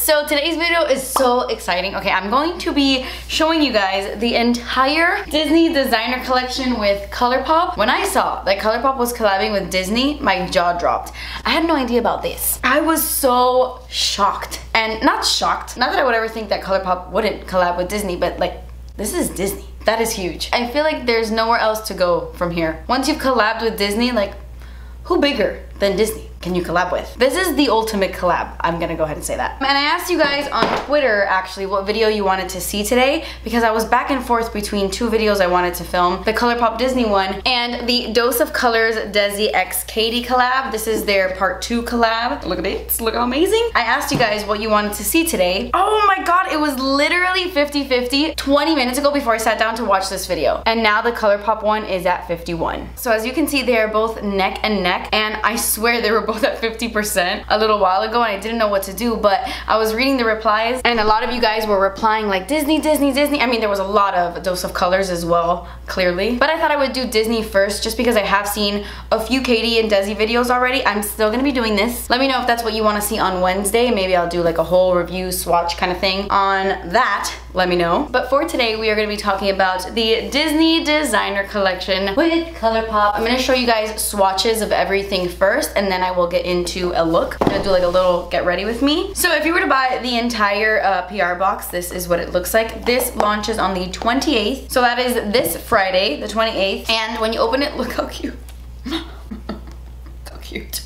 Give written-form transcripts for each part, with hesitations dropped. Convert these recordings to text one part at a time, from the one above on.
So today's video is so exciting. Okay, I'm going to be showing you guys the entire Disney designer collection with Colourpop. When I saw that Colourpop was collabing with Disney, my jaw dropped. I had no idea about this. I was so shocked. And not shocked, not that I would ever think that Colourpop wouldn't collab with Disney, but like, this is Disney. That is huge. I feel like there's nowhere else to go from here. Once you've collabed with Disney, like, who bigger than Disney can you collab with? This is the ultimate collab. I'm gonna go ahead and say that. And I asked you guys on Twitter actually what video you wanted to see today, because I was back and forth between two videos I wanted to film, the Colourpop Disney one and the Dose of Colors Desi x Katie collab. This is their part 2 collab. Look at it, look how amazing. I asked you guys what you wanted to see today. Oh my god, it was literally 50-50 20 minutes ago before I sat down to watch this video. And now the Colourpop one is at 51. So as you can see, they're both neck and neck, and I swear they were both at 50% a little while ago, and I didn't know what to do, but I was reading the replies and a lot of you guys were replying like Disney, Disney, Disney. I mean, there was a lot of Dose of Colors as well, clearly, but I thought I would do Disney first just because I have seen a few Katie and Desi videos already. I'm still gonna be doing this. Let me know if that's what you want to see on Wednesday. Maybe I'll do like a whole review swatch kind of thing on that. Let me know. But for today, we are going to be talking about the Disney designer collection with Colourpop. I'm going to show you guys swatches of everything first, and then I will get into a look. I'm going to do like a little get ready with me. So if you were to buy the entire PR box, this is what it looks like. This launches on the 28th. So that is this Friday, the 28th. And when you open it, look how cute. So cute.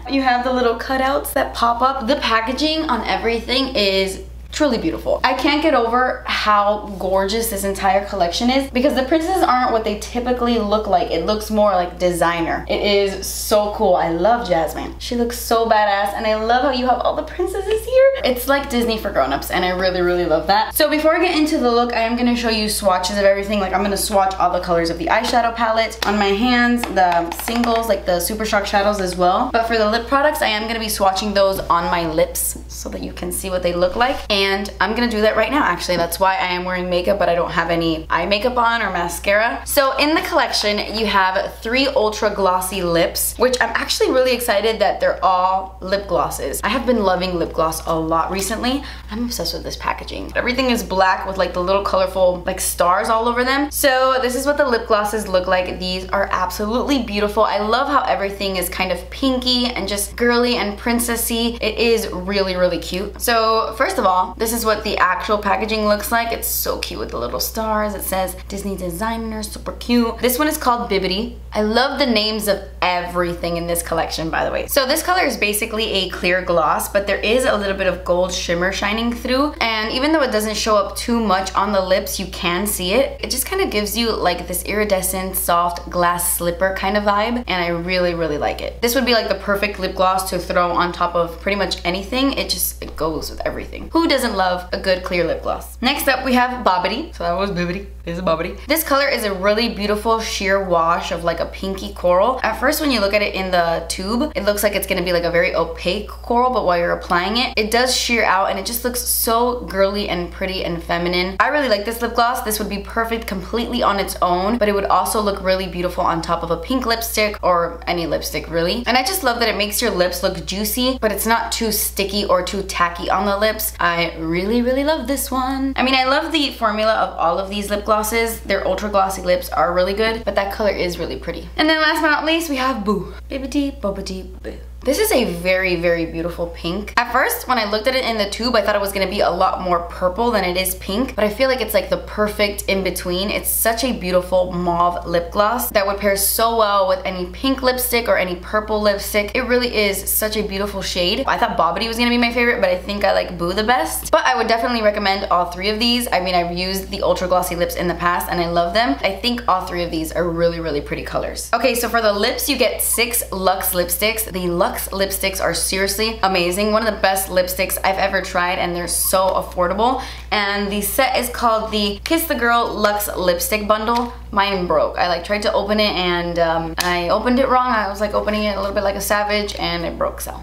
You have the little cutouts that pop up. The packaging on everything is truly beautiful. I can't get over how gorgeous this entire collection is, because the princesses aren't what they typically look like. It looks more like designer. It is so cool. I love Jasmine. She looks so badass, and I love how you have all the princesses here. It's like Disney for grown-ups, and I really, really love that. So before I get into the look, I am going to show you swatches of everything. Like, I'm going to swatch all the colors of the eyeshadow palette on my hands, the singles, like the Super Shock shadows as well. But for the lip products, I am going to be swatching those on my lips so that you can see what they look like. And I'm gonna do that right now, actually. That's why I am wearing makeup, but I don't have any eye makeup on or mascara. So in the collection, you have 3 ultra glossy lips, which I'm actually really excited that they're all lip glosses. I have been loving lip gloss a lot recently. I'm obsessed with this packaging. Everything is black with like the little colorful like stars all over them. So this is what the lip glosses look like. These are absolutely beautiful. I love how everything is kind of pinky and just girly and princessy. It is really, really cute. So first of all, this is what the actual packaging looks like. It's so cute with the little stars. It says Disney designer, super cute. This one is called Bibbidi. I love the names of everything in this collection, by the way. So this color is basically a clear gloss, but there is a little bit of gold shimmer shining through, and even though it doesn't show up too much on the lips, you can see it. It just kind of gives you like this iridescent, soft glass slipper kind of vibe, and I really, really like it. This would be like the perfect lip gloss to throw on top of pretty much anything. It goes with everything. Who doesn't love a good clear lip gloss? Next up, we have Bibbidi. So that was Bibbidi. This is Bibbidi. This color is a really beautiful sheer wash of like a pinky coral. At first, when you look at it in the tube, it looks like it's gonna be like a very opaque coral, but while you're applying it, it does sheer out, and it just looks so girly and pretty and feminine. I really like this lip gloss. This would be perfect completely on its own, but it would also look really beautiful on top of a pink lipstick or any lipstick really. And I just love that it makes your lips look juicy, but it's not too sticky or too tacky on the lips. I really, really love this one. I mean, I love the formula of all of these lip glosses. Their ultra glossy lips are really good, but that color is really pretty. And then last but not least, we have Boo. Bibbidi, Bobbidi, Boo. This is a very, very beautiful pink. At first, when I looked at it in the tube, I thought it was gonna be a lot more purple than it is pink, but I feel like it's like the perfect in-between. It's such a beautiful mauve lip gloss that would pair so well with any pink lipstick or any purple lipstick. It really is such a beautiful shade. I thought Bibbidi was gonna be my favorite, but I think I like Boo the best. But I would definitely recommend all 3 of these. I mean, I've used the ultra glossy lips in the past and I love them. I think all 3 of these are really, really pretty colors. Okay, so for the lips, you get 6 Luxe lipsticks. The Luxe lipsticks are seriously amazing. One of the best lipsticks I've ever tried, and they're so affordable. And the set is called the Kiss the Girl Luxe Lipstick Bundle. Mine broke. I like tried to open it and I opened it wrong. I was like opening it a little bit like a savage and it broke, so.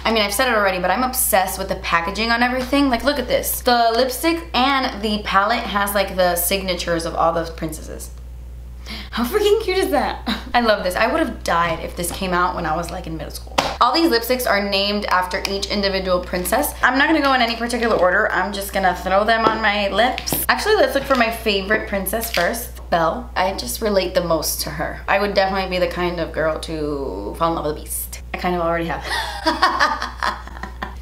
I mean, I've said it already, but I'm obsessed with the packaging on everything. Like, look at this. The lipstick and the palette has like the signatures of all those princesses. How freaking cute is that? I love this. I would have died if this came out when I was like in middle school. All these lipsticks are named after each individual princess. I'm not gonna go in any particular order. I'm just gonna throw them on my lips. Actually, let's look for my favorite princess first. Belle. I just relate the most to her. I would definitely be the kind of girl to fall in love with a beast. I kind of already have.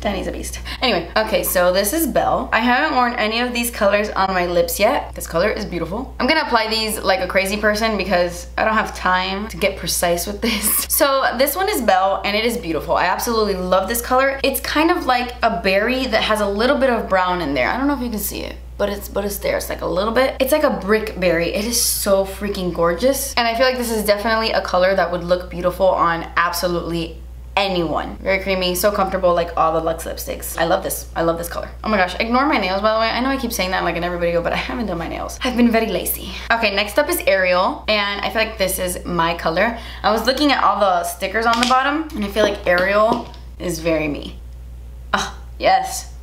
Danny's a beast. Anyway, okay, so this is Belle. I haven't worn any of these colors on my lips yet. This color is beautiful. I'm gonna apply these like a crazy person because I don't have time to get precise with this. So this one is Belle and it is beautiful. I absolutely love this color. It's kind of like a berry that has a little bit of brown in there. I don't know if you can see it. But it's there. It's like a little bit. It's like a brick berry. It is so freaking gorgeous. And I feel like this is definitely a color that would look beautiful on absolutely anyone. Very creamy, so comfortable, like all the Luxe lipsticks. I love this. I love this color. Oh my gosh, ignore my nails by the way. I know I keep saying that like in every video, but I haven't done my nails. I've been very lazy. Okay, next up is Ariel, and I feel like this is my color. I was looking at all the stickers on the bottom, and I feel like Ariel is very me. Ah, yes.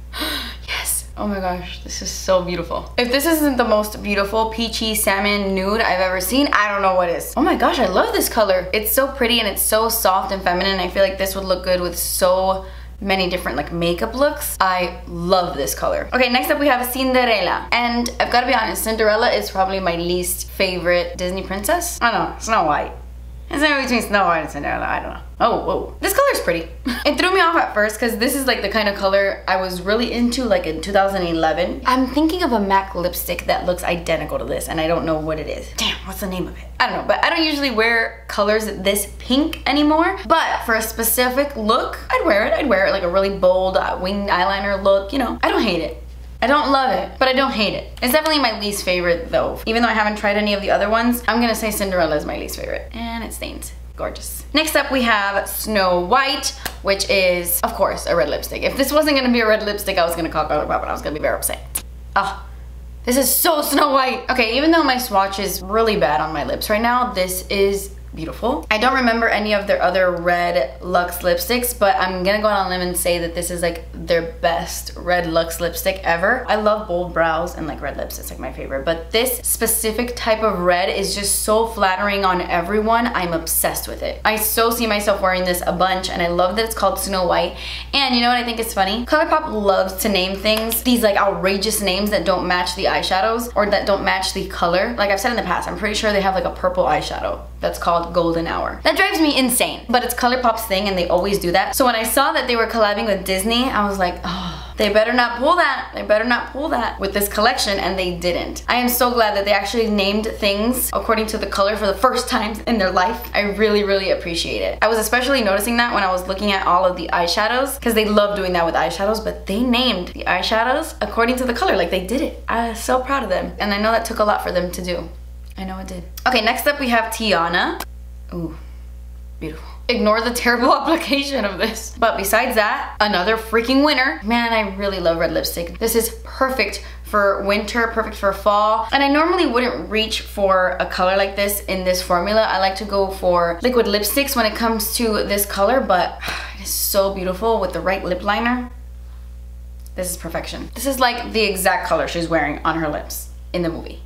Yes. Oh my gosh, this is so beautiful. If this isn't the most beautiful peachy salmon nude I've ever seen, I don't know what is. Oh my gosh, I love this color. It's so pretty and it's so soft and feminine. I feel like this would look good with so many different like makeup looks. I love this color. Okay, next up we have Cinderella. And I've got to be honest, Cinderella is probably my least favorite Disney princess. I don't know, Snow White. It's somewhere between Snow White and Cinderella, I don't know. Oh, whoa. This color is pretty. It threw me off at first because this is like the kind of color I was really into like in 2011. I'm thinking of a MAC lipstick that looks identical to this and I don't know what it is. Damn, what's the name of it? I don't know, but I don't usually wear colors this pink anymore. But for a specific look, I'd wear it. I'd wear it like a really bold winged eyeliner look, you know. I don't hate it. I don't love it, but I don't hate it. It's definitely my least favorite though. Even though I haven't tried any of the other ones, I'm gonna say Cinderella is my least favorite. And it stains. Gorgeous. Next up we have Snow White, which is, of course, a red lipstick. If this wasn't gonna be a red lipstick, I was gonna call Colourpop and I was gonna be very upset. Ah, this is so Snow White. Okay, even though my swatch is really bad on my lips right now, this is beautiful. I don't remember any of their other red Luxe lipsticks, but I'm gonna go on a limb and say that this is like their best red Luxe lipstick ever. I love bold brows and like red lips, it's like my favorite, but this specific type of red is just so flattering on everyone. I'm obsessed with it. I so see myself wearing this a bunch and I love that it's called Snow White. And you know what I think is funny? Colourpop loves to name things, these like outrageous names that don't match the eyeshadows or that don't match the color. Like I've said in the past, I'm pretty sure they have like a purple eyeshadow that's called Golden Hour. That drives me insane, but it's Colourpop's thing and they always do that. So when I saw that they were collabing with Disney, I was like, oh, they better not pull that. They better not pull that with this collection, and they didn't. I am so glad that they actually named things according to the color for the first time in their life. I really, really appreciate it. I was especially noticing that when I was looking at all of the eyeshadows, because they love doing that with eyeshadows, but they named the eyeshadows according to the color, like they did it. I was so proud of them, and I know that took a lot for them to do. I know it did. Okay, next up we have Tiana. Ooh, beautiful. Ignore the terrible application of this. But besides that, another freaking winner. Man, I really love red lipstick. This is perfect for winter, perfect for fall. And I normally wouldn't reach for a color like this in this formula. I like to go for liquid lipsticks when it comes to this color, but it is so beautiful with the right lip liner. This is perfection. This is like the exact color she's wearing on her lips in the movie.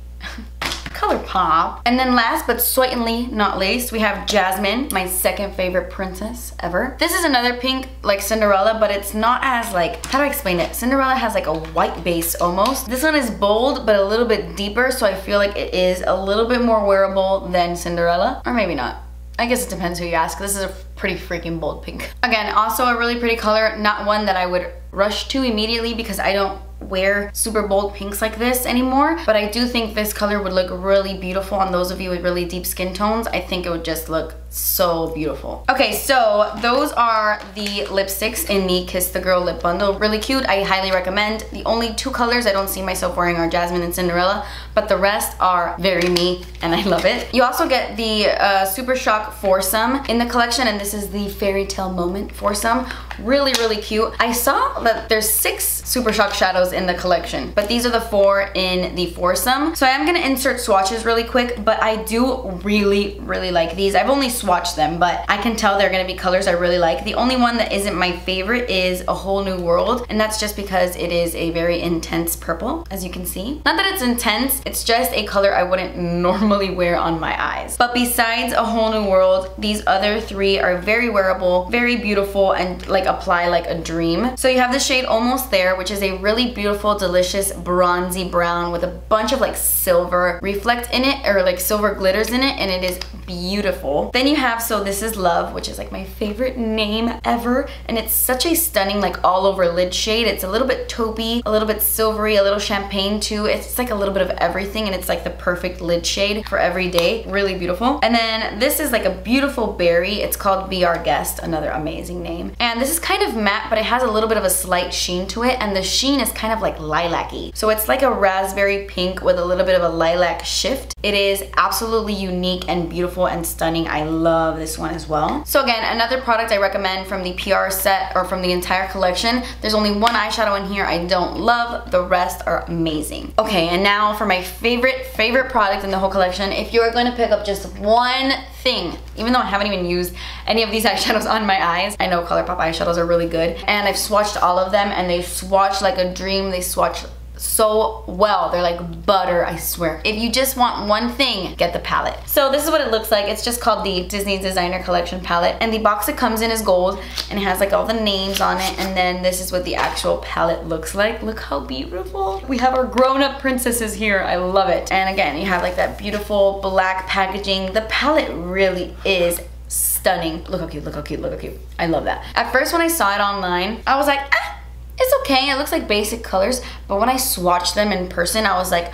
Colourpop. And then last but certainly not least, we have Jasmine, my second favorite princess ever. This is another pink like Cinderella, but it's not as like, how do I explain it? Cinderella has like a white base almost. This one is bold, but a little bit deeper, so I feel like it is a little bit more wearable than Cinderella. Or maybe not. I guess it depends who you ask. This is a pretty freaking bold pink. Again, also a really pretty color, not one that I would rush to immediately because I don't wear super bold pinks like this anymore, but I do think this color would look really beautiful on those of you with really deep skin tones. I think it would just look so beautiful. Okay, so those are the lipsticks in the Kiss the Girl lip bundle. Really cute, I highly recommend. The only two colors I don't see myself wearing are Jasmine and Cinderella, but the rest are very me and I love it. You also get the Super Shock Foursome in the collection, and this is the Fairy Tale Moment Foursome. Really, really cute. I saw that there's 6 Super Shock shadows in the collection, but these are the 4 in the Foursome. So I am gonna insert swatches really quick, but I do really, really like these. I've only swatch them, but I can tell they're gonna be colors I really like. The only one that isn't my favorite is A Whole New World, and that's just because it is a very intense purple, as you can see. Not that it's intense, it's just a color I wouldn't normally wear on my eyes. But besides A Whole New World, these other three are very wearable, very beautiful, and like apply like a dream. So you have the shade Almost There, which is a really beautiful, delicious bronzy brown with a bunch of like silver reflect in it, or like silver glitters in it, and it is beautiful. Then you have So This Is Love, which is like my favorite name ever, and it's such a stunning like all over lid shade. It's a little bit taupey, a little bit silvery, a little champagne too. It's like a little bit of everything, and it's like the perfect lid shade for every day. Really beautiful. And then this is like a beautiful berry. It's called Be Our Guest, another amazing name. And this is kind of matte, but it has a little bit of a slight sheen to it, and the sheen is kind of like lilac-y. So it's like a raspberry pink with a little bit of a lilac shift. It is absolutely unique and beautiful and stunning. I love this one as well. So again, another product I recommend from the PR set or from the entire collection. There's only one eyeshadow in here I don't love. The rest are amazing. Okay, and now for my favorite product in the whole collection. If you are going to pick up just one thing, even though I haven't even used any of these eyeshadows on my eyes, I know Colourpop eyeshadows are really good, and I've swatched all of them, and they swatch like a dream. They swatch so well. They're like butter, I swear. If you just want one thing, get the palette. So this is what it looks like. It's just called the Disney Designer Collection palette, and the box it comes in is gold, and it has like all the names on it, and then this is what the actual palette looks like. Look how beautiful. We have our grown-up princesses here. I love it. And again, you have like that beautiful black packaging. The palette really is stunning. Look how cute, look how cute, look how cute. I love that. At first when I saw it online, I was like, ah, it's okay, it looks like basic colors, but when I swatched them in person, I was like,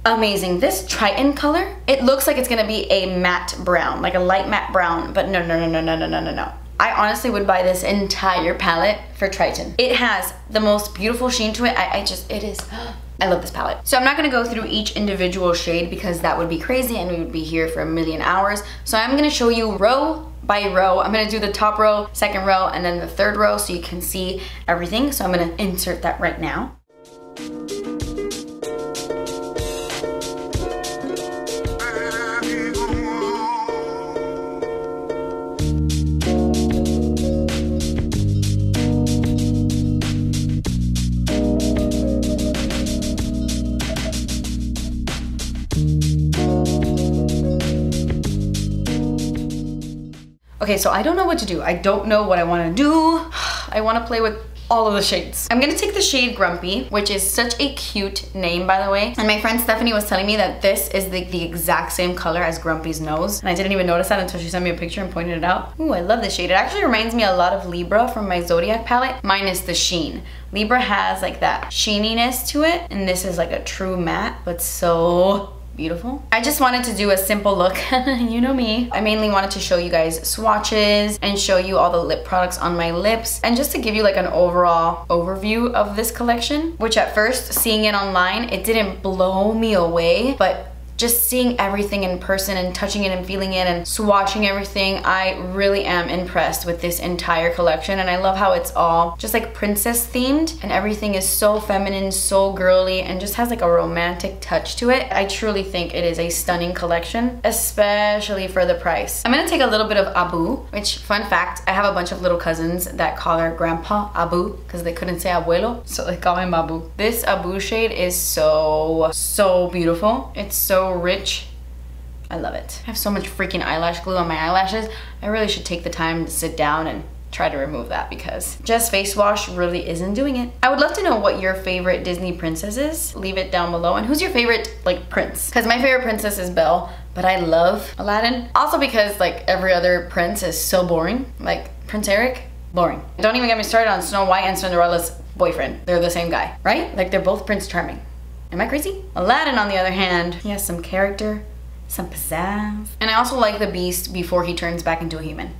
amazing. This Triton color, it looks like it's gonna be a matte brown, like a light matte brown, but no. I honestly would buy this entire palette for Triton. It has the most beautiful sheen to it. I love this palette. So I'm not gonna go through each individual shade because that would be crazy and we would be here for a million hours. So I'm gonna show you row by row. I'm gonna do the top row, second row, and then the third row so you can see everything. So I'm gonna insert that right now. Okay, so I don't know what to do. I don't know what I want to do. I want to play with all of the shades. I'm gonna take the shade Grumpy, which is such a cute name, by the way. And my friend Stephanie was telling me that this is the exact same color as Grumpy's nose. And I didn't even notice that until she sent me a picture and pointed it out. Ooh, I love this shade. It actually reminds me a lot of Libra from my Zodiac palette, minus the sheen. Libra has like that sheeniness to it, and this is like a true matte, but so beautiful. I just wanted to do a simple look. You know me. I mainly wanted to show you guys swatches and show you all the lip products on my lips, and just to give you like an overall overview of this collection, which at first, seeing it online, it didn't blow me away, but just seeing everything in person and touching it and feeling it and swatching everything, I really am impressed with this entire collection. And I love how it's all just like princess themed, and everything is so feminine, so girly, and just has like a romantic touch to it. I truly think it is a stunning collection, especially for the price. I'm gonna take a little bit of Abu, which, fun fact, I have a bunch of little cousins that call their grandpa Abu because they couldn't say abuelo, so they call him Abu. This Abu shade is so beautiful. It's so rich. I love it. I have so much freaking eyelash glue on my eyelashes. I really should take the time to sit down and try to remove that, because just face wash really isn't doing it. I would love to know what your favorite Disney princess is. Leave it down below. And who's your favorite like prince? Because my favorite princess is Belle, but I love Aladdin. Also because like every other prince is so boring. Like Prince Eric, boring. Don't even get me started on Snow White and Cinderella's boyfriend. They're the same guy, right? Like they're both Prince Charming. Am I crazy? Aladdin, on the other hand, he has some character, some pizzazz. And I also like the Beast before he turns back into a human.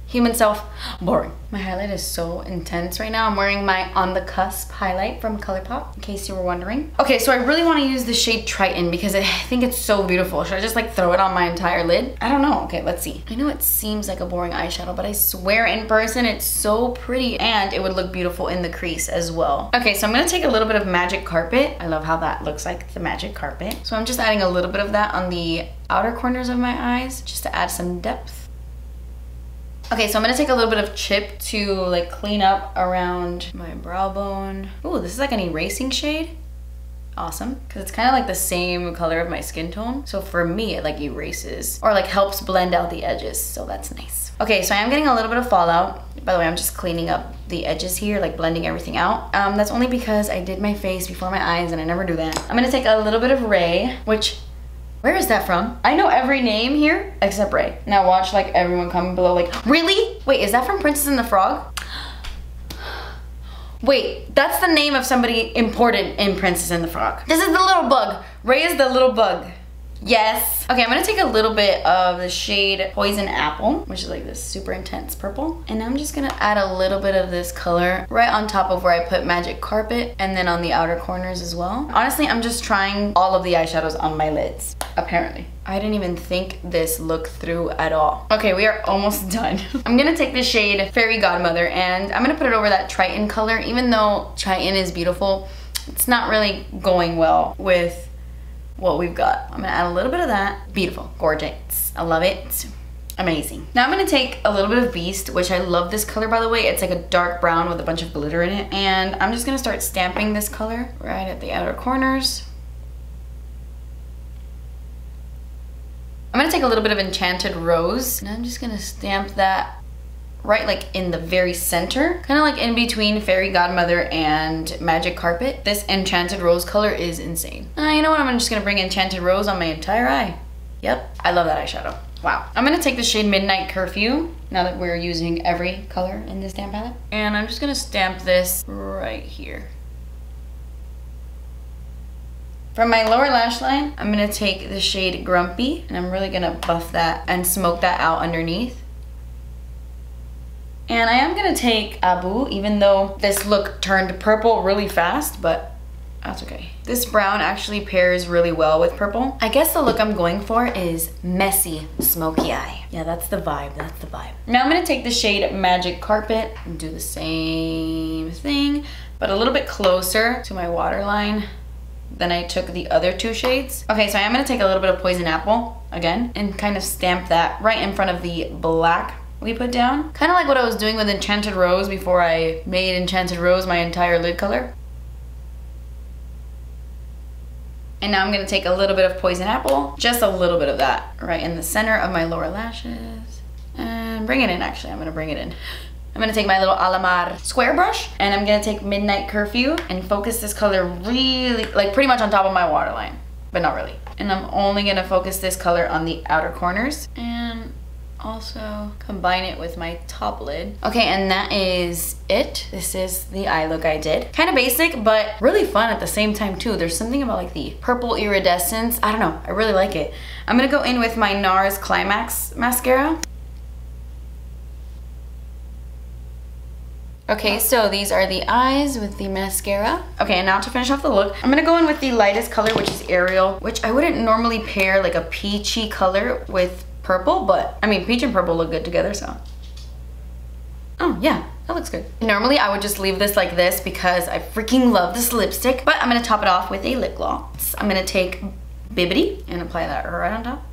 human self, boring. My highlight is so intense right now. I'm wearing my On the Cusp highlight from Colourpop, in case you were wondering. Okay, so I really want to use the shade Triton because I think it's so beautiful. Should I just like throw it on my entire lid? I don't know. Okay, let's see. I know it seems like a boring eyeshadow, but I swear in person it's so pretty and it would look beautiful in the crease as well. Okay, so I'm gonna take a little bit of Magic Carpet. I love how that looks like the Magic Carpet. So I'm just adding a little bit of that on the outer corners of my eyes just to add some depth. Okay, so I'm gonna take a little bit of chip to like clean up around my brow bone. Ooh, this is like an erasing shade. Awesome, because it's kind of like the same color of my skin tone. So for me, it like erases or like helps blend out the edges. So that's nice. Okay, so I am getting a little bit of fallout. By the way, I'm just cleaning up the edges here, like blending everything out. That's only because I did my face before my eyes and I never do that. I'm gonna take a little bit of Rhea, which, where is that from? I know every name here except Rhea. Now watch like everyone comment below like, really? Wait, is that from Princess and the Frog? Wait, that's the name of somebody important in Princess and the Frog. This is the little bug. Rhea is the little bug. Yes. Okay, I'm gonna take a little bit of the shade Poison Apple, which is like this super intense purple. And I'm just gonna add a little bit of this color right on top of where I put Magic Carpet and then on the outer corners as well. Honestly, I'm just trying all of the eyeshadows on my lids, apparently. I didn't even think this look through at all. Okay, we are almost done. I'm gonna take the shade Fairy Godmother and I'm gonna put it over that Triton color. Even though Triton is beautiful, it's not really going well with what we've got. I'm gonna add a little bit of that. Beautiful, gorgeous. I love it. Amazing. Now I'm gonna take a little bit of Beast, which I love this color by the way. It's like a dark brown with a bunch of glitter in it. And I'm just gonna start stamping this color right at the outer corners. I'm gonna take a little bit of Enchanted Rose and I'm just gonna stamp that right like in the very center, kind of like in between Fairy Godmother and Magic Carpet. This Enchanted Rose color is insane. You know what, I'm just gonna bring Enchanted Rose on my entire eye. Yep, I love that eyeshadow. Wow. I'm gonna take the shade Midnight Curfew, now that we're using every color in this stamp palette. And I'm just gonna stamp this right here. From my lower lash line, I'm gonna take the shade Grumpy, and I'm really gonna buff that and smoke that out underneath. And I am gonna take Abu, even though this look turned purple really fast, but that's okay. This brown actually pairs really well with purple. I guess the look I'm going for is messy, smoky eye. Yeah, that's the vibe, that's the vibe. Now I'm gonna take the shade Magic Carpet and do the same thing, but a little bit closer to my waterline than I took the other two shades. Okay, so I am gonna take a little bit of Poison Apple again and kind of stamp that right in front of the black we put down. Kind of like what I was doing with Enchanted Rose before I made Enchanted Rose my entire lid color. And now I'm gonna take a little bit of Poison Apple, just a little bit of that, right in the center of my lower lashes. And bring it in, actually, I'm gonna bring it in. I'm gonna take my little Alamar square brush and I'm gonna take Midnight Curfew and focus this color really, like pretty much on top of my waterline, but not really. And I'm only gonna focus this color on the outer corners and also combine it with my top lid. Okay, and that is it. This is the eye look I did. Kind of basic, but really fun at the same time too. There's something about like the purple iridescence. I don't know, I really like it. I'm gonna go in with my NARS Climax mascara. Okay, so these are the eyes with the mascara. Okay, and now to finish off the look, I'm gonna go in with the lightest color, which is Ariel, which I wouldn't normally pair like a peachy color with purple, but I mean, peach and purple look good together, so. Oh yeah, that looks good. Normally I would just leave this like this because I freaking love this lipstick, but I'm gonna top it off with a lip gloss. I'm gonna take Bibbidi and apply that right on top.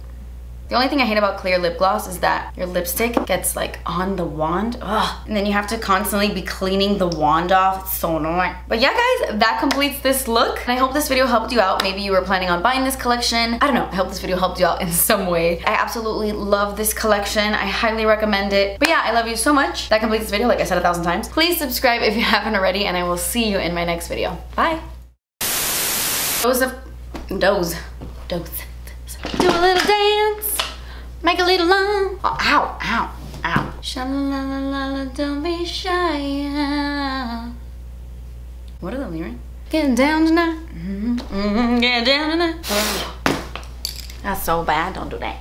The only thing I hate about clear lip gloss is that your lipstick gets like on the wand. Ugh. And then you have to constantly be cleaning the wand off. It's so annoying. But yeah guys, that completes this look. And I hope this video helped you out. Maybe you were planning on buying this collection. I don't know, I hope this video helped you out in some way. I absolutely love this collection. I highly recommend it. But yeah, I love you so much. That completes this video, like I said 1,000 times. Please subscribe if you haven't already, and I will see you in my next video. Bye. Doze. Do a little dance. Make a little long. Oh, ow, ow, ow. Sha-la-la-la-la, don't be shy. What are the lyrics? Getting down tonight. Get down tonight. That's so bad, don't do that.